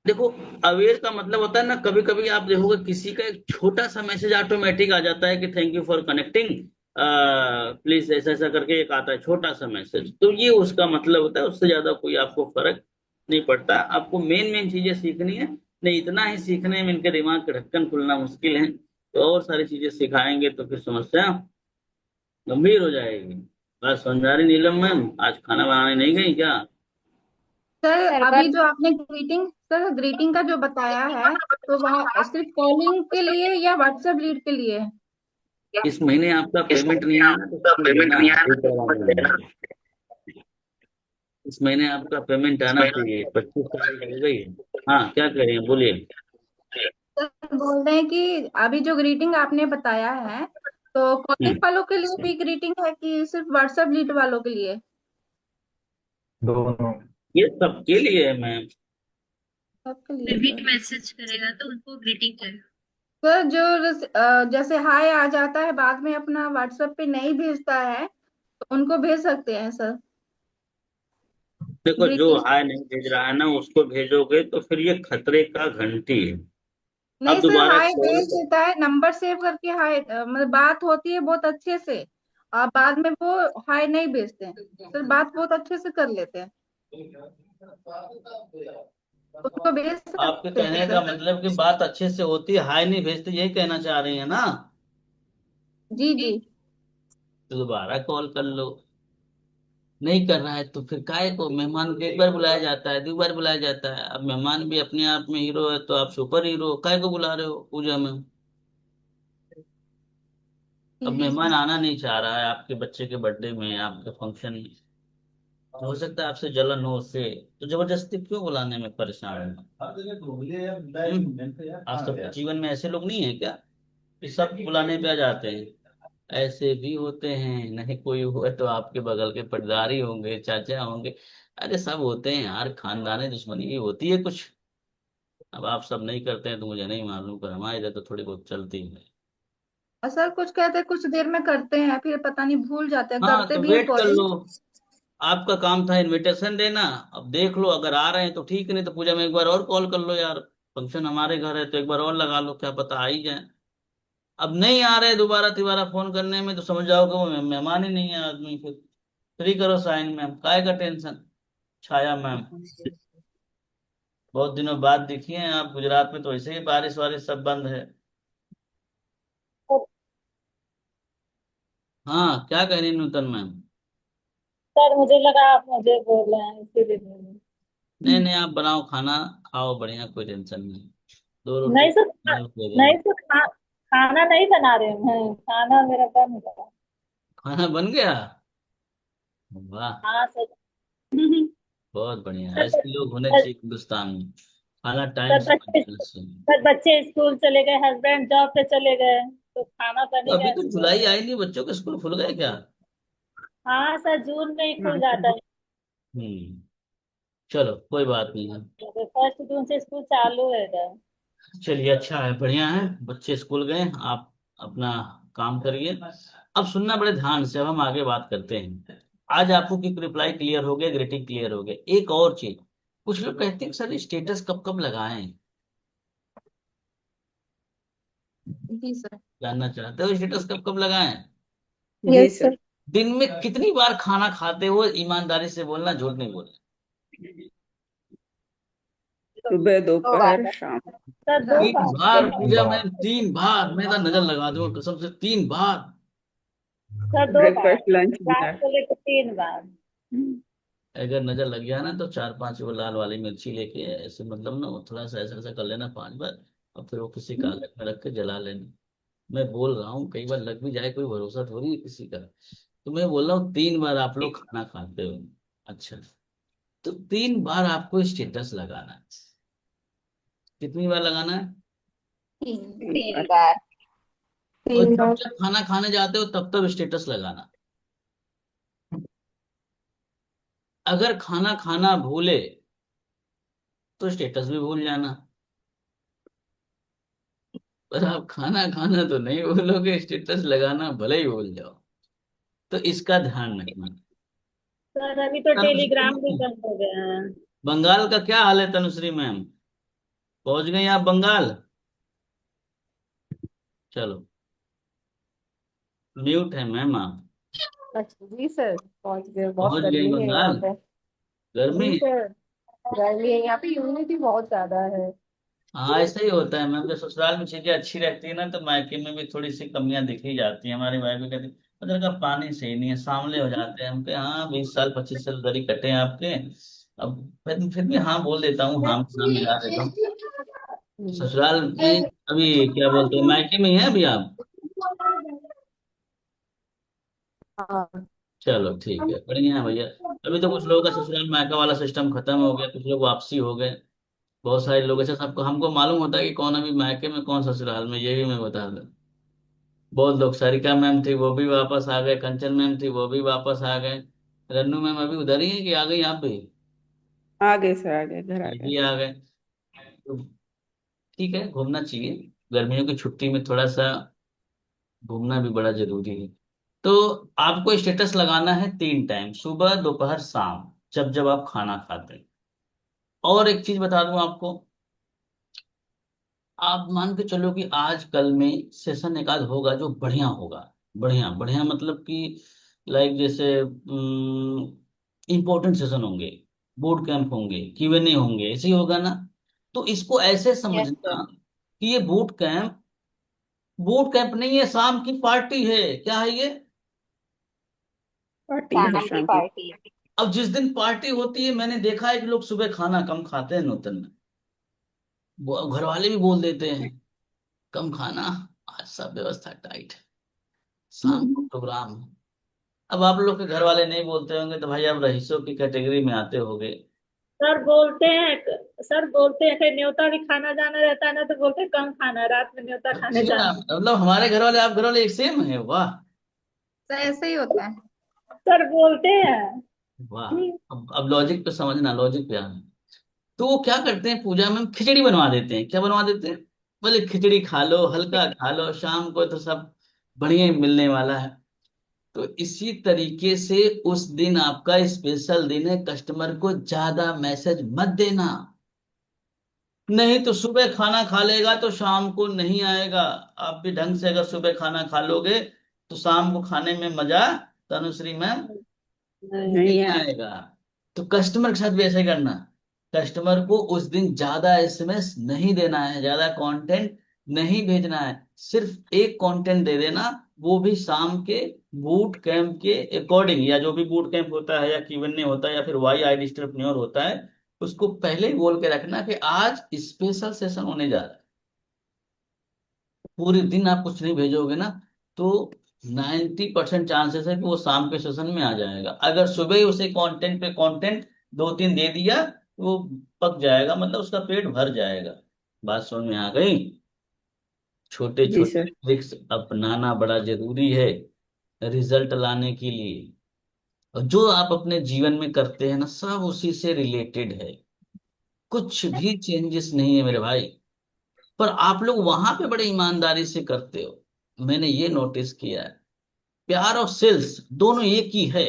देखो, अवेयर का मतलब होता है ना, कभी कभी आप देखोगे किसी का एक छोटा सा मैसेज ऑटोमेटिक आ जाता है कि thank you for connecting, please, ऐसा ऐसा करके एक आता है छोटा सा मैसेज, तो ये उसका मतलब होता है। उससे ज्यादा कोई आपको फर्क नहीं पड़ता। आपको मेन मेन चीजें सीखनी है, नहीं इतना ही सीखने में इनके दिमाग के ढक्कन खुलना मुश्किल है, तो और सारी चीजें सिखाएंगे तो फिर समस्या गंभीर हो जाएगी। बस समझ आ रही नीलम मैम? आज खाना बनाने नहीं गई क्या? सर सर अभी पर जो आपने ग्रीटिंग का जो बताया है, तो वहाँ सिर्फ कॉलिंग के लिए या व्हाट्सएप लीड के लिए है? इस महीने आपका पेमेंट नहीं आया ना, तो समझ लेना एक बार आ जाएगा। इस महीने आपका पेमेंट आना चाहिए, 25 तारीख हो गई है। हाँ, क्या कह रही हैं, बोलिए। सर बोल रहे हैं कि अभी जो ग्रीटिंग आपने बताया है, तो कॉलिंग हम्म, वालों के लिए भी ग्रीटिंग है कि सिर्फ व्हाट्सएप लीड वालों के लिए? ये सबके लिए है मैम। सबके लिए सर। जो जैसे हाय आ जाता है बाद में अपना व्हाट्सएप पे नहीं भेजता है, तो उनको भेज सकते हैं सर देखो, जो ग्रीटिंग? हाय नहीं भेज रहा है ना, उसको भेजोगे तो फिर ये खतरे का घंटी है। नहीं अब सर, दोबारा हाय कॉल, भेज देता है, नंबर सेव करके हाय, मतलब बात होती है बहुत अच्छे से, और बाद में वो हाय नहीं भेजते हैं सर, बात बहुत अच्छे से कर लेते हैं, उसको भेज आपके सकते हैं कहने का सर? मतलब कि बात अच्छे से होती है, हाय नहीं भेजते, यही कहना चाह रही है ना? जी जी। तो दोबारा कॉल कर लो। नहीं कर रहा है तो फिर काहे को, मेहमान को एक बार बुलाया जाता है, 2 बार बुलाया जाता है। अब मेहमान भी अपने आप में हीरो है, तो आप सुपर हीरो हो, काहे को बुला रहे हो पूजा में? अब ठीक है मेहमान सर। आना नहीं चाह रहा है आपके बच्चे के बर्थडे में, आपके फंक्शन में, तो हो सकता है आपसे जलन हो उससे, तो जबरदस्ती क्यों बुलाने में परेशान है? आप सबके जीवन में ऐसे लोग नहीं है क्या कि सब बुलाने पे आ जाते हैं? ऐसे भी होते हैं, नहीं कोई हुआ तो आपके बगल के पटदारी होंगे, चाचा होंगे, अरे सब होते हैं यार, खानदानी दुश्मनी भी होती है कुछ। अब आप सब नहीं करते हैं तो मुझे नहीं मालूम, पर हमारे इधर तो थोड़ी बहुत चलती है। और सर कुछ कहते हैं कुछ देर में करते हैं, फिर पता नहीं भूल जाते हैं, हाँ, करते तो भी हैं वेट कर लो। कॉलिंग। आपका काम था इनविटेशन देना, अब देख लो अगर आ रहे हैं तो ठीक, नहीं तो पूजा में एक बार और कॉल कर लो यार, फंक्शन हमारे घर है तो एक बार और लगा लो, क्या पता आ ही जाए। अब नहीं आ रहे दोबारा तिबारा फोन करने में, तो समझ जाओ कि वो मेहमान ही नहीं है आदमी। फिर फ्री करो साइन मैम, काय का टेंशन। छाया मैम, बहुत दिनों बाद दिखी हैं आप, गुजरात में तो ऐसे ही बारिश वारिश सब बंद है। हाँ, क्या कह रही हैं नूतन मैम? सर मुझे लगा आप मुझे बोल रहे हैं इसीलिए बोले। नहीं नहीं, आप बनाओ खाना, खाओ बढ़िया, कोई टेंशन नहीं। 2 रोटी नहीं सर दे देना। नहीं सर खाना नहीं बना रहे हैं, खाना मेरा बन गया। खाना बन गया? वाह। हाँ सर। बहुत बढ़िया, सब ऐसे लोग होने चाहिए हिंदुस्तान में। खाना टाइम सब से बच्चे बनना चाहिए। सब बच्चे स्कूल चले गए, हस्बैंड जॉब पे चले गए, तो खाना तो अभी बनेगा तो इसलिए। जुलाई आई नहीं, बच्चों के स्कूल खुल गए क्या? हाँ सर, जून में ही खुल हाँ जाता सर। है। हम्म। चलो कोई बात नहीं है। तो 1 जून से स्कूल चालू है। चलिए अच्छा है, बढ़िया है, बच्चे स्कूल गए, आप अपना काम करिए। अब सुनना बड़े ध्यान से, अब हम आगे बात करते हैं। आज आपको क्विक रिप्लाई क्लियर हो गया, ग्रीटिंग क्लियर हो गया। एक और चीज, कुछ लोग कहते हैं कि सर स्टेटस कब कब लगाएं, जी सर। जानना चाहते हो स्टेटस कब कब लगाएं। जी यस सर। सर। दिन में कितनी बार खाना खाते हो, ईमानदारी से बोलना, झूठ नहीं बोलना। सुबह, दो बार दोपहर, शाम। सर दो रात। 3 बार पूजा में, 3 बार, मैं तो नजर लगा दूंगा कसम से, 3 बार। सर 2 बार, ब्रेकफास्ट, लंच, रात डिनर। को लेकर 3 बार। अगर नजर लग गया ना तो 4-5 वो लाल वाली मिर्ची लेके ऐसे, मतलब ना वो थोड़ा सा ऐसा ऐसा कर लेना 5 बार, और फिर वो किसी कागज में रख के जला लेना। मैं बोल रहा हूँ, कई बार लग भी जाए, कोई भरोसा थोड़ी है किसी का। तो मैं बोल रहा हूँ 3 बार आप लोग खाना खाते हो। अच्छा, तो 3 बार आपको स्टेटस लगाना है। कितनी बार लगाना है? तीन। तीन बार। बार। और तीन जब बार। जब खाना खाने जाते हो तब तब स्टेटस लगाना। अगर खाना खाना भूले तो स्टेटस भी भूल जाना। पर आप खाना खाना तो नहीं भूलोगे, स्टेटस लगाना भले ही भूल जाओ। तो इसका ध्यान रखना। सर अभी तो तनुश्री टेलीग्राम भी मैम, बंद हो गया है। बंगाल का क्या हाल है तनुश्री मैम? पहुंच गई आप बंगाल? चलो, म्यूट है मैम आप। अच्छा जी सर, पहुंच गए। बहुत पहुंच गई गर्मी है यहाँ बंगाल? पे। गर्मी? जी सर, गर्मी है यहाँ पे, ह्यूमिडिटी बहुत ज्यादा है। हाँ ऐसा ही होता है मैम, जब ससुराल में चीजें अच्छी रहती है ना तो मायके में भी थोड़ी सी कमियां दिखी जाती है। हमारी वाइफ भी कहती है उधर का पानी सही नहीं है, सांवले हो जाते हैं। हम कहे हाँ, 20 साल 25 साल उधर ही कटे हैं आपके। अब फिर भी हाँ बोल देता हूँ, हाँ हाँ मिला देता हूँ। हम्म। ससुराल में अभी क्या बोलते हैं, मायके में ही है अभी आप? हाँ। चलो ठीक है, बढ़िया है भैया। अभी तो कुछ लोगों का ससुराल मायका वाला सिस्टम खत्म हो गया, कुछ लोग वापसी हो गए। बहुत सारे लोग ऐसे, सबको हमको मालूम होता है कि कौन अभी मायके में कौन ससुराल में, ये भी मैं बता दूं। बहुत लोग, सरिका मैम थी वो भी वापस आ गए, कंचन मैम थी वो भी वापस आ गए। रन्नू मैम अभी उधर ही है कि आ गई आप भी? आ गए सर, आ गए, घर आ ये गए। भी आ गए। तो ठीक है, घूमना चाहिए। गर्मियों की छुट्टी में थोड़ा सा घूमना भी बड़ा जरूरी है। तो आपको स्टेटस लगाना है 3 टाइम, सुबह दोपहर शाम, जब जब आप खाना खाते हैं। और एक चीज बता दूं आपको, आप मान के चलो कि आज कल में सेशन एक आध होगा जो बढ़िया होगा। बढ़िया बढ़िया मतलब कि लाइक जैसे इंपॉर्टेंट सेशन होंगे, बोर्ड कैंप होंगे, क्यूएनए होंगे, ऐसे ही होगा ना। तो इसको ऐसे यस सर। समझना कि ये बूट कैंप नहीं है, शाम की पार्टी है। क्या है ये? पार्टी है शाम की शाम की। पार्टी। अब जिस दिन पार्टी होती है, मैंने देखा है कि लोग सुबह खाना कम खाते हैं नौतन में। घर वाले भी बोल देते हैं कम खाना, आज सब व्यवस्था टाइट है, शाम को प्रोग्राम है। अब आप लोग के घर वाले नहीं बोलते होंगे तो भाई आप रईसों की कैटेगरी में आते होगे। सर बोलते हैं, सर बोलते हैं कि न्योता भी खाना जाना रहता है ना, तो बोलते हैं कम खाना है, रात में न्योता खाने अच्छा, जाना। मतलब हमारे घर वाले आप घर वाले एक सेम है, वाह। सर ऐसे ही होता है। सर बोलते हैं। वाह, अब लॉजिक पे समझना, लॉजिक पे आना। तो वो क्या करते हैं, पूजा में खिचड़ी बनवा देते हैं। क्या बनवा देते हैं? बोले खिचड़ी खा लो, हल्का खा लो, शाम को तो सब बढ़िया ही मिलने वाला है। तो इसी तरीके से उस दिन आपका स्पेशल दिन है, कस्टमर को ज्यादा मैसेज मत देना। नहीं तो सुबह खाना खा लेगा तो शाम को नहीं आएगा। आप भी ढंग से अगर सुबह खाना खा लोगे तो शाम को खाने में मजा, तनुश्री मैम, नहीं। नहीं नहीं है। आएगा। तो कस्टमर के साथ भी ऐसे करना। कस्टमर को उस दिन ज्यादा एसएमएस नहीं देना है, ज्यादा कंटेंट नहीं भेजना है। सिर्फ एक कंटेंट दे देना, वो भी शाम के बूट कैंप के अकॉर्डिंग, या जो भी बूट कैंप होता है या क्यूएनए होता है या फिर वाई आई डिस्टरप्रेन्योर होता है, उसको पहले ही बोल के रखना कि आज स्पेशल सेशन होने जा रहा है। पूरे दिन आप कुछ नहीं भेजोगे ना तो 90% चांसेस है कि वो शाम के सेशन में आ जाएगा। अगर सुबह ही उसे कंटेंट पे कंटेंट 2-3 दे दिया तो वो पक जाएगा, मतलब उसका पेट भर जाएगा। बात समझ में आ गई? छोटे जी छोटे सर। ट्रिक्स अपनाना बड़ा जरूरी है रिजल्ट लाने के लिए। और जो आप अपने जीवन में करते हैं ना, सब उसी से रिलेटेड है, कुछ भी चेंजेस नहीं है मेरे भाई। पर आप लोग वहां पे बड़े ईमानदारी से करते हो, मैंने ये नोटिस किया है। प्यार और सेल्स दोनों एक ही है,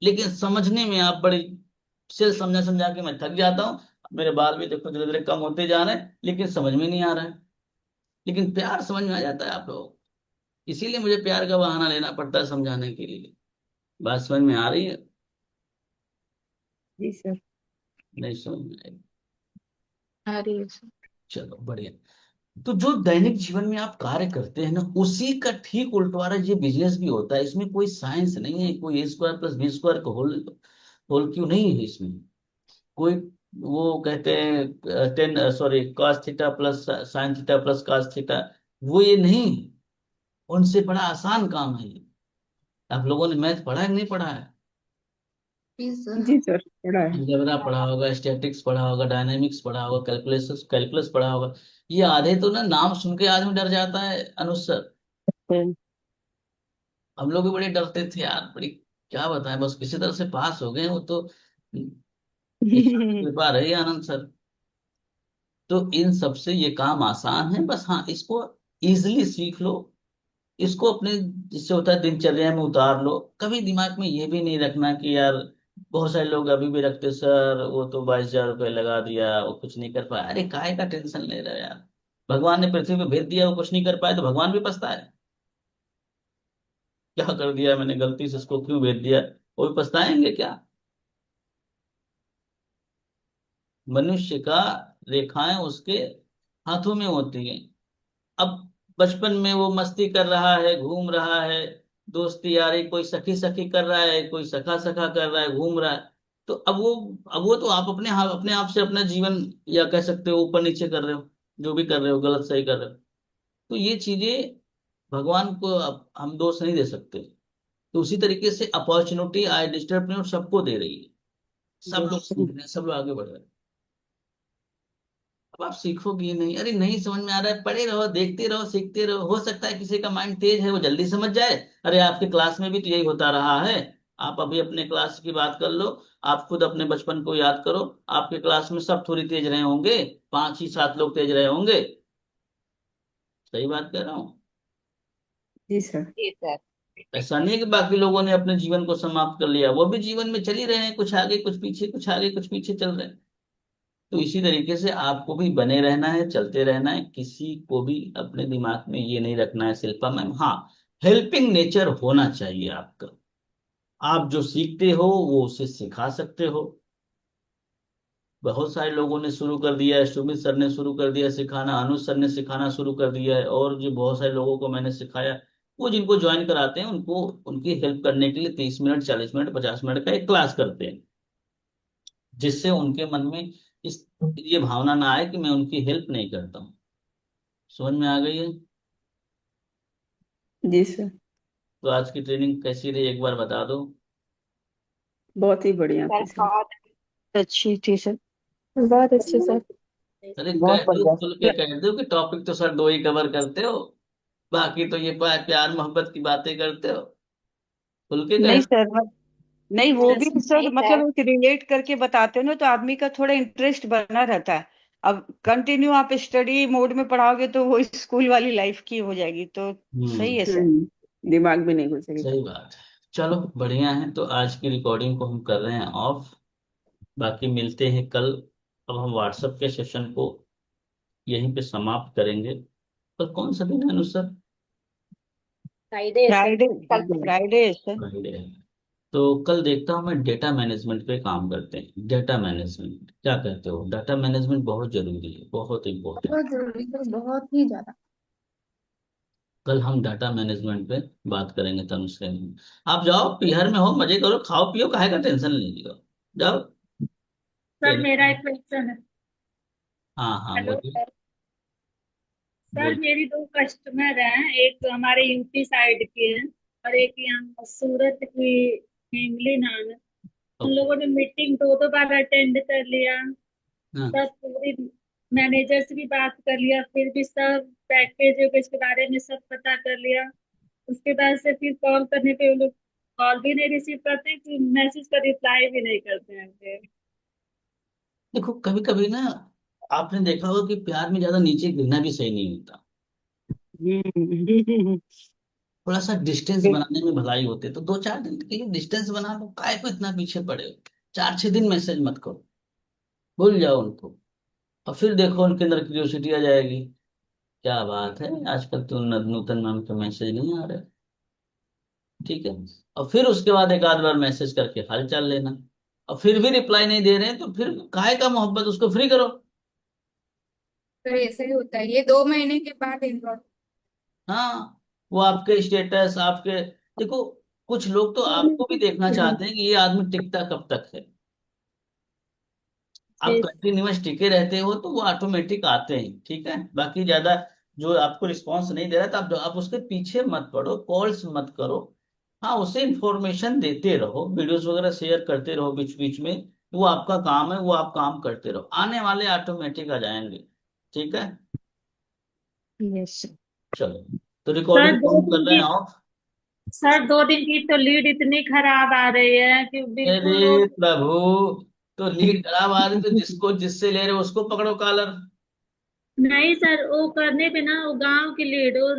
लेकिन समझने में आप बड़े, सेल्स समझा समझा के मैं थक जाता हूँ। मेरे बाल भी देखो धीरे धीरे कम होते जा रहे हैं, लेकिन समझ में नहीं आ रहा है। लेकिन प्यार समझ में आ जाता है आप लोग, इसीलिए मुझे प्यार का बहाना लेना पड़ता है समझाने के लिए। बात समझ में आ रही है? जी सर। नहीं समझ में आई? अरे सर। चलो बढ़िया। तो जो दैनिक जीवन में आप कार्य करते हैं ना, उसी का ठीक उल्टा ये बिजनेस भी होता है। इसमें कोई साइंस नहीं है, कोई A² + B² का होल होल क्यों नहीं है इसमें। कोई, वो कहते हैं 10 सॉरी cos θ + sin θ + cos θ, वो ये नहीं है। उनसे बड़ा आसान काम है ये। आप लोगों ने मैथ पढ़ा है कि नहीं पढ़ा है? जी सर। जी सर, पढ़ा है। अलजेब्रा पढ़ा होगा, स्टैटिक्स पढ़ा होगा, डायनामिक्स पढ़ा होगा, कैलकुलस कैलकुलस पढ़ा होगा। ये आधे तो ना नाम सुन के आदमी डर जाता है अनुज सर। हम्म। हम लोग भी बड़े डरते थे यार, बड़ी क्या बताएं, बस किसी तरह से पास हो गए, वो तो ईश्वर की कृपा रही आनंद सर। तो इन सब से ये काम आसान है, बस हाँ इसको इजिली सीख लो। इसको अपने, जिससे होता है दिनचर्या में उतार लो। कभी दिमाग में ये भी नहीं रखना कि यार, बहुत सारे लोग अभी भी रखते सर वो तो 22,000 रुपये लगा दिया वो कुछ नहीं कर पाया। अरे काहे का टेंशन ले रहे हो यार। भगवान ने पृथ्वी पे भेज दिया, वो कुछ नहीं कर पाए तो भगवान भी पछता है। क्या कर दिया मैंने गलती से, इसको क्यों भेज दिया, वो भी पछताएंगे क्या? मनुष्य का रेखाएं उसके हाथों में होती हैं। अब बचपन में वो मस्ती कर रहा है, घूम रहा है, दोस्ती यारी, कोई सखी सखी कर रहा है, कोई सखा सखा कर रहा है, घूम रहा है। तो अब वो तो आप अपने आप से अपना जीवन, या कह सकते हो ऊपर नीचे कर रहे हो, जो भी कर रहे हो गलत सही कर रहे हो। तो ये चीजें भगवान को अब हम दोष नहीं दे सकते। तो उसी तरीके से अपॉर्चुनिटी आज डिजिटल प्लेटफॉर्म सबको दे रही है। सब लोग सीख रहे हैं, सब लोग आगे बढ़ रहे हैं। अब आप सीखोगे ही नहीं, अरे नहीं समझ में आ रहा है, पढ़े रहो, देखते रहो, सीखते रहो। हो सकता है किसी का माइंड तेज है, वो जल्दी समझ जाए। अरे आपके क्लास में भी तो यही होता रहा है। आप अभी अपने क्लास की बात कर लो, आप खुद अपने बचपन को याद करो। आपके क्लास में सब थोड़ी तेज रहे होंगे, 5 ही 7 लोग तेज रहे होंगे। सही बात कह रहा हूँ? जी सर। जी सर। ऐसा नहीं है कि बाकी लोगों ने अपने जीवन को समाप्त कर लिया, वो भी जीवन में चल ही रहे हैं, कुछ आगे कुछ पीछे, कुछ आगे कुछ पीछे चल रहे हैं। तो इसी तरीके से आपको भी बने रहना है, चलते रहना है। किसी को भी अपने दिमाग में ये नहीं रखना है शिल्पा मैम, हाँ हेल्पिंग नेचर होना चाहिए आपका। आप जो सीखते हो वो उसे सिखा सकते हो। बहुत सारे लोगों ने शुरू कर दिया है, सुमित सर ने शुरू कर दिया सिखाना, अनुज सर ने सिखाना शुरू कर दिया है, और जो बहुत सारे लोगों को मैंने सिखाया। वो जिनको ज्वाइन कराते हैं उनको, उनकी हेल्प करने के लिए 30 मिनट, 40 मिनट, 50 मिनट का एक क्लास करते हैं, जिससे उनके मन में इस ये भावना ना आए कि मैं उनकी हेल्प नहीं करता हूँ। समझ में आ गई है? जी सर। तो आज की ट्रेनिंग कैसी रही एक बार बता दो। बहुत ही बढ़िया सर थी सर। बहुत अच्छी थी सर। बहुत अच्छी सर। अरे बहुत कह दो, बढ़िया खुल के सर। कह दो कि टॉपिक तो सर 2 ही कवर करते हो, बाकी तो ये प्यार मोहब्बत की बातें करते हो। खुल के कह नहीं दो। सर, नहीं वो भी सर मतलब एक रिलेट करके बताते हो ना, तो आदमी का थोड़ा इंटरेस्ट बना रहता है। अब कंटिन्यू आप स्टडी मोड में पढ़ाओगे तो वो स्कूल वाली लाइफ की हो जाएगी, तो सही हम्म। है सर। दिमाग भी नहीं घुसेगी। सही बात है। चलो बढ़िया है, तो आज की रिकॉर्डिंग को हम कर रहे हैं ऑफ। बाकी मिलते हैं कल। अब हम व्हाट्सएप के सेशन को यहीं पे समाप्त करेंगे। कल कौन सा दिन है अनुसार? Friday sir, Friday. कल फ्राइडे है सर। फ्राइडे है। तो कल देखता हूँ मैं, डेटा मैनेजमेंट पे काम करते हैं। डेटा मैनेजमेंट क्या कहते हो? डाटा मैनेजमेंट बहुत जरूरी है, बहुत इंपॉर्टेंट। बहुत जरूरी है, बहुत ही ज्यादा। कल हम डाटा मैनेजमेंट पे बात करेंगे तनुश्री में। आप जाओ, बिहार में हो, मजे करो, खाओ पियो, काहे का टेंशन लीजिएगा। जाओ। सर मेरा ट्रेनिंग। एक क्वेश्चन है। हाँ हाँ हेलो बोलिए। सर। सर बोलिए। मेरी दो कस्टमर हैं, एक हमारे यूपी साइड के हैं, और एक यहाँ सूरत की हिमली नाम है। उन ओके। लोगों ने मीटिंग दो दो बार अटेंड कर लिया, हाँ सब पूरी मैनेजर से भी बात कर लिया, फिर भी सब पैकेज वैकेज के बारे में सब पता कर लिया। उसके बाद से फिर कॉल करने पे वो लोग कॉल भी नहीं रिसीव करते, फिर मैसेज का रिप्लाई भी नहीं करते हैं फिर। देखो, कभी कभी ना आपने देखा होगा कि प्यार में ज्यादा नीचे गिरना भी सही नहीं होता। हम्म। थोड़ा सा डिस्टेंस बनाने में भलाई होती है, तो 2-4 दिन के लिए डिस्टेंस बना लो, काय को इतना पीछे पड़े हो। 4-6 दिन मैसेज मत करो, भूल जाओ उनको। और फिर देखो उनके अंदर क्यूरियोसिटी आ जाएगी, क्या बात है आजकल तो नूतन नाम के मैसेज नहीं आ रहे। ठीक है। और फिर उसके बाद एक आध बार मैसेज करके हाल चाल लेना। और फिर भी रिप्लाई नहीं दे रहे हैं तो फिर काहे का मोहब्बत, उसको फ्री करो। तो ऐसे ही होता है, ये 2 महीने के बाद इन्वॉल्व। हाँ, वो आपके स्टेटस आपके, देखो, कुछ लोग तो आपको भी देखना चाहते हैं कि ये आदमी टिकता कब तक है। आप कंटिन्यूअस टिके रहते हो तो वो ऑटोमेटिक आते हैं, ठीक है। बाकी ज्यादा जो आपको रिस्पांस नहीं दे रहा तो आप उसके पीछे मत पड़ो, कॉल्स मत करो। हाँ, उसे इंफॉर्मेशन देते रहो, वीडियोस वगैरह शेयर करते रहो बीच बीच में। वो आपका काम है, वो आप काम करते रहो, आने वाले ऑटोमेटिक आ जाएंगे। ठीक है। यस। चलो, तो सर रिकॉर्डिंग दो ऑन कर दिन रहे की हैं आप। सर 2 दिन की तो लीड इतनी खराब आ रही है कि बिल्कुल अरे लोग। प्रभु, तो लीड खराब आ रही तो जिसको जिससे ले रहे हो उसको पकड़ो कॉलर। नहीं सर, वो करने पे ना वो गांव की लीड वो